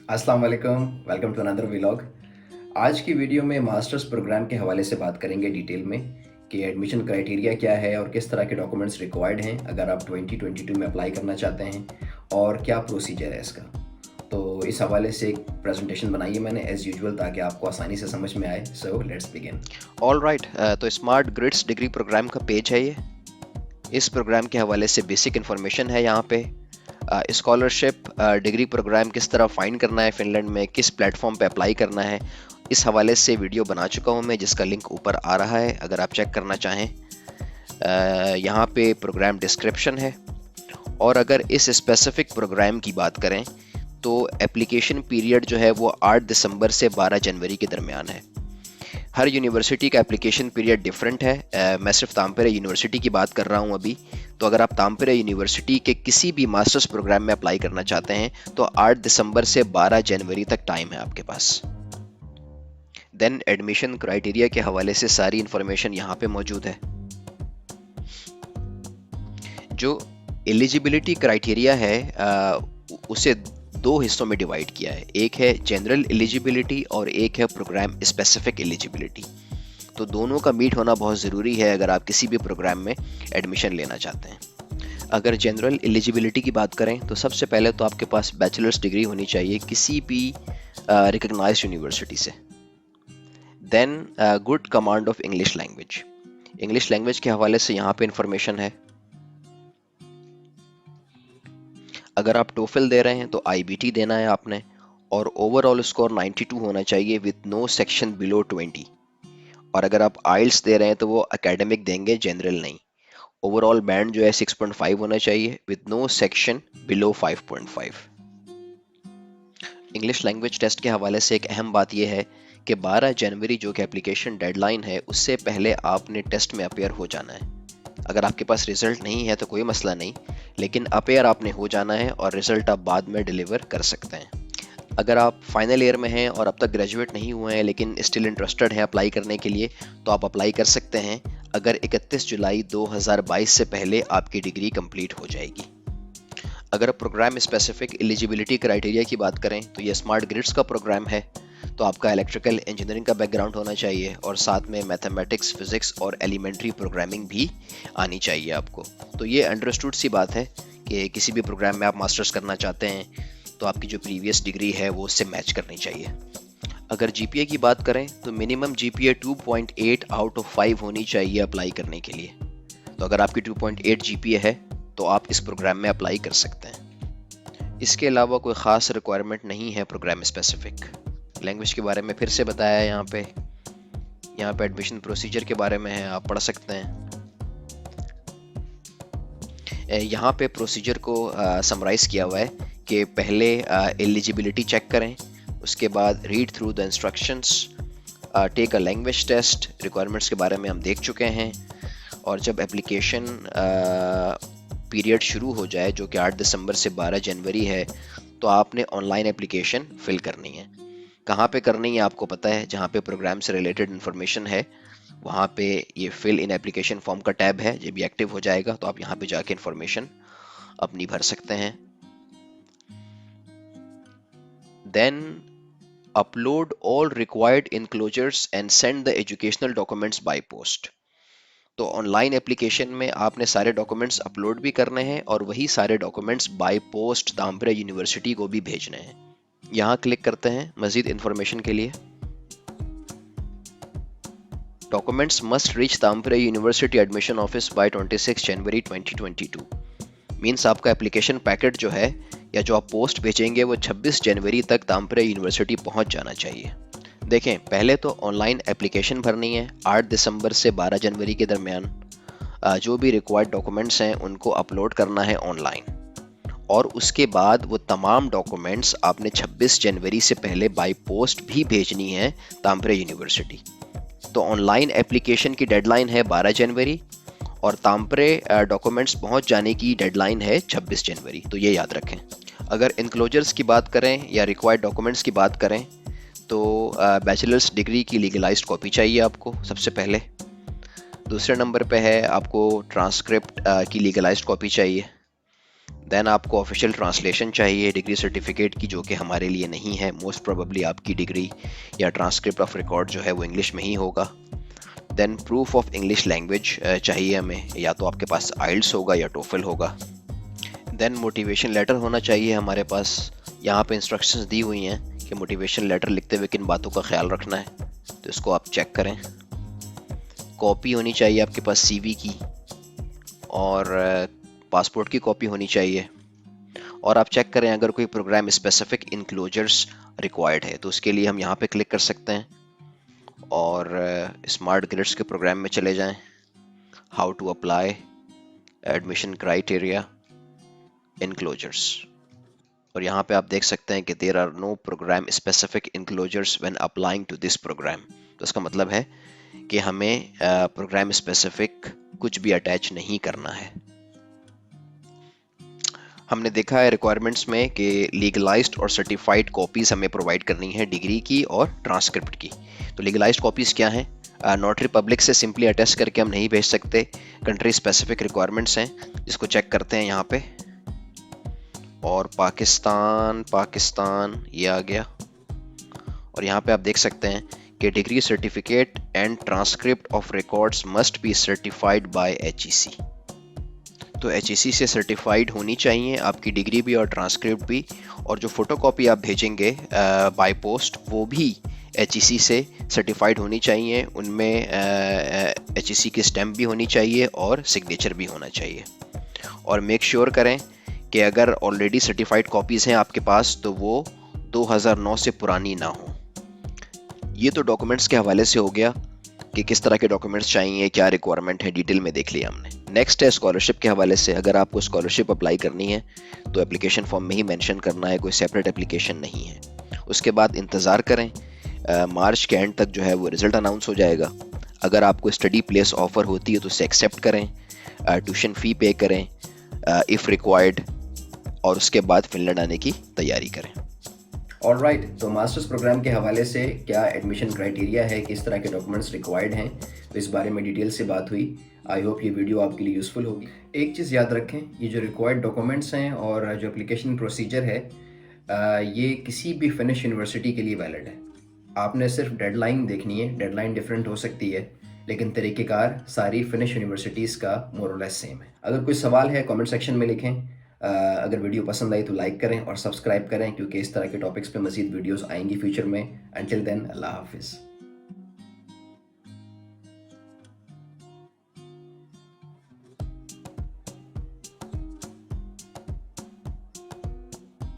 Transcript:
अस्सलाम वालेकुम, welcome to another vlog. आज की वीडियो में मास्टर्स प्रोग्राम के हवाले से बात करेंगे डिटेल में कि एडमिशन क्राइटेरिया क्या है और किस तरह के डॉक्यूमेंट्स रिक्वायर्ड हैं अगर आप 2022 में अप्लाई करना चाहते हैं और क्या प्रोसीजर है इसका। तो इस हवाले से एक प्रेजेंटेशन बनाई है मैंने एज़ यूजुअल ताकि आपको आसानी से समझ में आए। So let's begin. All right. तो स्मार्ट ग्रिड्स डिग्री प्रोग्राम का पेज है ये। इस प्रोग्राम के हवाले से बेसिक इन्फॉर्मेशन है यहाँ पे। स्कॉलरशिप डिग्री प्रोग्राम किस तरह फाइंड करना है फिनलैंड में, किस प्लेटफॉर्म पे अप्लाई करना है, इस हवाले से वीडियो बना चुका हूँ मैं, जिसका लिंक ऊपर आ रहा है अगर आप चेक करना चाहें। यहाँ पे प्रोग्राम डिस्क्रिप्शन है। और अगर इस स्पेसिफिक प्रोग्राम की बात करें तो एप्लीकेशन पीरियड जो है वो 8 दिसंबर से 12 जनवरी के दरमियान है। हर यूनिवर्सिटी का एप्लीकेशन पीरियड डिफरेंट है। मैं सिर्फ तामपेरे यूनिवर्सिटी की बात कर रहा हूँ अभी। तो अगर आप तामपेरे यूनिवर्सिटी के किसी भी मास्टर्स प्रोग्राम में अप्लाई करना चाहते हैं तो 8 दिसंबर से 12 जनवरी तक टाइम है आपके पास। देन एडमिशन क्राइटेरिया के हवाले से सारी इंफॉर्मेशन यहाँ पे मौजूद है। जो एलिजिबिलिटी क्राइटेरिया है उसे दो हिस्सों में डिवाइड किया है। एक है जनरल एलिजिबिलिटी और एक है प्रोग्राम स्पेसिफिक एलिजिबिलिटी। तो दोनों का मीट होना बहुत ज़रूरी है अगर आप किसी भी प्रोग्राम में एडमिशन लेना चाहते हैं। अगर जनरल एलिजिबिलिटी की बात करें तो सबसे पहले तो आपके पास बैचलर्स डिग्री होनी चाहिए किसी भी रिकग्नाइज्ड यूनिवर्सिटी से। Then good command of English language. English language के हवाले से यहाँ पे इंफॉर्मेशन है। अगर आप टोफिल दे रहे हैं तो आईबीटी देना है आपने, और ओवरऑल स्कोर 92 होना चाहिए विद नो सेक्शन बिलो 20। और अगर आप आइल्स दे रहे हैं तो वो एकेडमिक देंगे, जनरल नहीं। ओवरऑल बैंड जो है 6.5 होना चाहिए with no section below 5.5। English language test के हवाले से एक अहम बात यह है कि 12 जनवरी जो कि एप्लीकेशन डेडलाइन है उससे पहले आपने टेस्ट में अपेयर हो जाना है। अगर आपके पास रिजल्ट नहीं है तो कोई मसला नहीं, लेकिन अपेयर आपने हो जाना है और रिजल्ट आप बाद में डिलीवर कर सकते हैं। अगर आप फाइनल ईयर में हैं और अब तक ग्रेजुएट नहीं हुए हैं लेकिन स्टिल इंटरेस्टेड हैं अप्लाई करने के लिए, तो आप अप्लाई कर सकते हैं अगर 31 जुलाई 2022 से पहले आपकी डिग्री कंप्लीट हो जाएगी। अगर प्रोग्राम स्पेसिफिक एलिजिबिलिटी क्राइटेरिया की बात करें तो ये स्मार्ट ग्रिड्स का प्रोग्राम है। तो आपका इलेक्ट्रिकल इंजीनियरिंग का बैकग्राउंड होना चाहिए और साथ में मैथमेटिक्स, फिजिक्स और एलिमेंट्री प्रोग्रामिंग भी आनी चाहिए आपको। तो ये अंडरस्टूड सी बात है कि किसी भी प्रोग्राम में आप मास्टर्स करना चाहते हैं तो आपकी जो प्रीवियस डिग्री है वो उससे मैच करनी चाहिए। अगर जीपीए की बात करें तो मिनिमम जीपीए 2.8 आउट ऑफ 5 होनी चाहिए अप्लाई करने के लिए। तो अगर आपकी 2.8 जीपीए है तो आप इस प्रोग्राम में अप्लाई कर सकते हैं। इसके अलावा कोई ख़ास रिक्वायरमेंट नहीं है प्रोग्राम स्पेसिफिक। लैंग्वेज के बारे में फिर से बताया है यहाँ पे एडमिशन प्रोसीजर के बारे में है, आप पढ़ सकते हैं। यहाँ पे प्रोसीजर को समराइज़ किया हुआ है कि पहले एलिजिबिलिटी चेक करें, उसके बाद read through the instructions, take a language test. Requirements के बारे में हम देख चुके हैं। और जब एप्लीकेशन पीरियड शुरू हो जाए जो कि 8 दिसंबर से 12 जनवरी है तो आपने ऑनलाइन एप्लीकेशन फिल करनी है। कहाँ पे करनी है आपको पता है, जहाँ पे प्रोग्राम से रिलेटेड इन्फॉर्मेशन है वहाँ पे ये फिल इन एप्लीकेशन फॉर्म का टैब है। जब ये एक्टिव हो जाएगा तो आप यहाँ पे जाके इन्फॉर्मेशन अपनी भर सकते हैं। Then upload all required enclosures and send the educational documents by post. तो ऑनलाइन एप्लीकेशन में आपने सारे डॉक्यूमेंट्स अपलोड भी करने हैं और वही सारे डॉक्यूमेंट्स बाय पोस्ट तामपेरे यूनिवर्सिटी को भी भेजने हैं। यहाँ क्लिक करते हैं मजीद इन्फॉर्मेशन के लिए। Documents must reach Tampere university admission office by 26 January 2022। Means आपका एप्लीकेशन पैकेट जो है या जो आप पोस्ट भेजेंगे वो 26 जनवरी तक तामपेरे यूनिवर्सिटी पहुंच जाना चाहिए। देखें, पहले तो ऑनलाइन एप्लीकेशन भरनी है 8 दिसंबर से 12 जनवरी के दरमियान। जो भी रिक्वायर्ड डॉक्यूमेंट्स हैं उनको अपलोड करना है ऑनलाइन, और उसके बाद वो तमाम डॉक्यूमेंट्स आपने 26 जनवरी से पहले बाय पोस्ट भी भेजनी है तामपेरे यूनिवर्सिटी। तो ऑनलाइन एप्लीकेशन की डेडलाइन है 12 जनवरी और तामपेरे डॉक्यूमेंट्स पहुंच जाने की डेडलाइन है 26 जनवरी। तो ये याद रखें। अगर इनक्लोजर्स की बात करें या रिक्वायर्ड डॉक्यूमेंट्स की बात करें तो बैचलर्स डिग्री की लीगलाइज्ड कॉपी चाहिए आपको सबसे पहले। दूसरे नंबर पे है आपको ट्रांसक्रिप्ट की लीगलाइज्ड कॉपी चाहिए। देन आपको ऑफिशियल ट्रांसलेशन चाहिए डिग्री सर्टिफिकेट की, जो कि हमारे लिए नहीं है। मोस्ट प्रोबेबली आपकी डिग्री या ट्रांसक्रिप्ट ऑफ रिकॉर्ड जो है वो इंग्लिश में ही होगा। Then proof of English language चाहिए हमें, या तो आपके पास आइल्स होगा या टोफल होगा। देन मोटिवेशन लेटर होना चाहिए हमारे पास। यहाँ पे इंस्ट्रक्शंस दी हुई हैं कि मोटिवेशन लेटर लिखते हुए किन बातों का ख्याल रखना है, तो इसको आप चेक करें। कॉपी होनी चाहिए आपके पास सीवी की, और पासपोर्ट की कॉपी होनी चाहिए। और आप चेक करें अगर कोई प्रोग्राम स्पेसिफिक इंक्लोजर्स रिक्वायर्ड है, तो उसके लिए हम यहाँ पे क्लिक कर सकते हैं और स्मार्ट ग्रिड्स के प्रोग्राम में चले जाएं। How to apply admission criteria enclosures, और यहाँ पे आप देख सकते हैं कि there are no programme specific enclosures when applying to this programme. तो इसका मतलब है कि हमें प्रोग्राम स्पेसिफिक कुछ भी अटैच नहीं करना है। हमने देखा है रिक्वायरमेंट्स में कि लीगलाइज्ड और सर्टिफाइड कॉपीज हमें प्रोवाइड करनी है डिग्री की और ट्रांसक्रिप्ट की। तो लीगलाइज्ड कॉपीज क्या हैं? नोटरी पब्लिक से सिंपली अटेस्ट करके हम नहीं भेज सकते, कंट्री स्पेसिफिक रिक्वायरमेंट्स हैं, जिसको चेक करते हैं यहाँ पे। और पाकिस्तान ये आ गया, और यहाँ पे आप देख सकते हैं कि degree certificate and transcript of records must be certified by HEC। तो HEC से सर्टिफाइड होनी चाहिए आपकी डिग्री भी और ट्रांसक्रिप्ट भी, और जो फोटोकॉपी आप भेजेंगे बाय पोस्ट वो भी HEC से सर्टिफाइड होनी चाहिए। उनमें HEC की स्टैम्प भी होनी चाहिए और सिग्नेचर भी होना चाहिए। और मेक श्योर करें कि अगर ऑलरेडी सर्टिफाइड कॉपीज़ हैं आपके पास तो वो 2009 से पुरानी ना हो। ये तो डॉक्यूमेंट्स के हवाले से हो गया कि किस तरह के डॉक्यूमेंट्स चाहिए, क्या रिक्वायरमेंट है, डिटेल में देख लिया हमने। नेक्स्ट है स्कॉलरशिप के हवाले से। अगर आपको स्कॉलरशिप अप्लाई करनी है तो एप्लीकेशन फॉर्म में ही मेंशन करना है, कोई सेपरेट एप्लीकेशन नहीं है। उसके बाद इंतज़ार करें, मार्च के एंड तक जो है वो रिज़ल्ट अनाउंस हो जाएगा। अगर आपको स्टडी प्लेस ऑफर होती है तो उसे एक्सेप्ट करें, ट्यूशन फ़ी पे करें इफ़ रिक्वायर्ड, और उसके बाद फिनलैंड आने की तैयारी करें। ऑलराइट, तो मास्टर्स प्रोग्राम के हवाले से क्या एडमिशन क्राइटेरिया है, किस तरह के डॉक्यूमेंट्स रिक्वायर्ड हैं, तो इस बारे में डिटेल से बात हुई। आई होप ये वीडियो आपके लिए यूज़फुल होगी। एक चीज़ याद रखें, ये जो रिक्वायर्ड डॉक्यूमेंट्स हैं और जो एप्लीकेशन प्रोसीजर है, ये किसी भी फिनिश यूनिवर्सिटी के लिए वैलिड है। आपने सिर्फ डेडलाइन देखनी है, डेडलाइन डिफरेंट हो सकती है, लेकिन तरीक़ेकार सारी फिनिश यूनिवर्सिटीज़ का मोर और लेस सेम है। अगर कोई सवाल है कमेंट सेक्शन में लिखें। अगर वीडियो पसंद आई तो लाइक करें और सब्सक्राइब करें, क्योंकि इस तरह के टॉपिक्स पे मज़ीद वीडियोस आएंगी फ्यूचर में। अंटिल देन, अल्लाह हाफिज़।